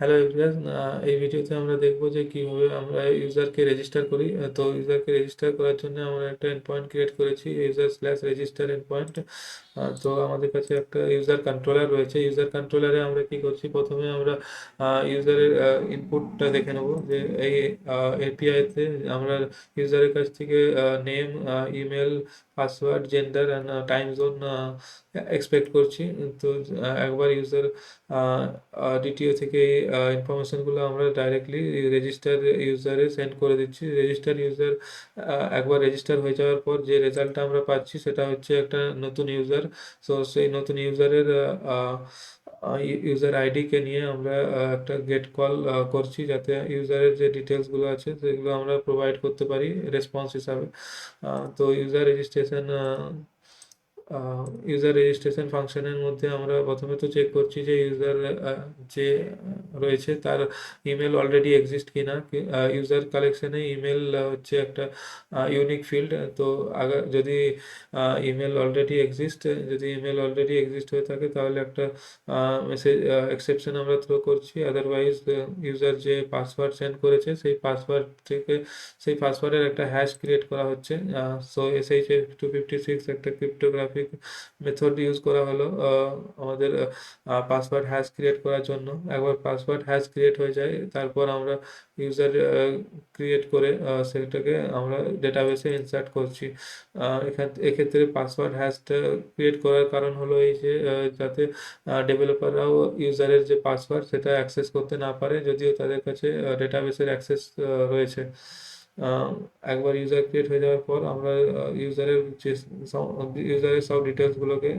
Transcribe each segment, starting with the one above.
Hello everyone, এই ভিডিওতে আমরা দেখব যে কিভাবে আমরা ইউজারকে রেজিস্টার করি। তো ইউজারকে রেজিস্টার করার জন্য আমরা একটা এন্ডপয়েন্ট ক্রিয়েট করেছি, ইউজার স্ল্যাশ রেজিস্টার এন্ডপয়েন্ট। তো আমাদের কাছে একটা ইউজার কন্ট্রোলার রয়েছে। ইউজার কন্ট্রোলারে আমরা কি করছি, প্রথমে আমরা ইউজারের ইনপুটটা দেখে নেব যে এই এপিআইতে আমরা ইউজারের কাছ থেকে name, email, password, gender and time zone expect করছি। তো একবার ইউজার ডিটিও থেকে ইনফরমেশনগুলো আমরা ডাইরেক্টলি রেজিস্টার ইউজারে সেন্ড করে দিচ্ছি। রেজিস্টার ইউজার একবার রেজিস্টার হয়ে যাওয়ার পর যে রেজাল্টটা আমরা পাচ্ছি সেটা হচ্ছে একটা নতুন ইউজার। তো সেই নতুন ইউজারের ইউজার আইডিকে নিয়ে আমরা একটা গেট কল করছি, যাতে ইউজারের যে ডিটেলসগুলো আছে সেগুলো আমরা প্রোভাইড করতে পারি রেসপন্স হিসাবে। তো ইউজার রেজিস্ট্রেশন ফাংশনের মধ্যে আমরা প্রথমে তো চেক করছি যে ইউজার যে রয়েছে তার ইমেল অলরেডি এক্সিস্ট কিনা। ইউজার কালেকশনে ইমেল হচ্ছে একটা ইউনিক ফিল্ড। তো যদি ইমেল অলরেডি এক্সিস্ট হয়ে থাকে তাহলে একটা মেসেজ এক্সেপশন আমরা থ্রো করছি। আদারওয়াইজ ইউজার যে পাসওয়ার্ড সেন্ড করেছে সেই পাসওয়ার্ডের একটা হ্যাশ ক্রিয়েট করা হচ্ছে। সো SHA-256 একটা ক্রিপ্টোগ্রাফিক মেথড ইউজ করা হলো আমাদের পাসওয়ার্ড হ্যাশ ক্রিয়েট করার জন্য। একবার পাসওয়ার্ড হ্যাশ ক্রিয়েট হয়ে যায়, তারপর আমরা ইউজার ক্রিয়েট করে সেটাকে আমরা ডেটাবেসে ইনসার্ট করছি। এক্ষেত্রে পাসওয়ার্ড হ্যাশটা ক্রিয়েট করার কারণ হলো এই যে যাতে ডেভেলপাররাও ইউজারের যে পাসওয়ার্ড সেটা অ্যাক্সেস করতে না পারে, যদিও তাদের কাছে ডেটাবেসের অ্যাক্সেস রয়েছে। আহ, একবার ইউজার ক্রিয়েট হয়ে যাওয়ার পর আমরা ইউজারের সব ডিটেলসগুলোকে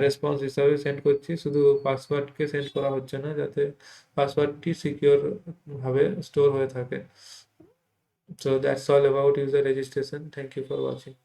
রেসপন্স হিসাবে সেন্ড করছি, শুধু পাসওয়ার্ডকে সেন্ড করা হচ্ছে না, যাতে পাসওয়ার্ডটি সিকিউর ভাবে স্টোর হয়ে থাকে। So that's all about user registration. Thank you for watching.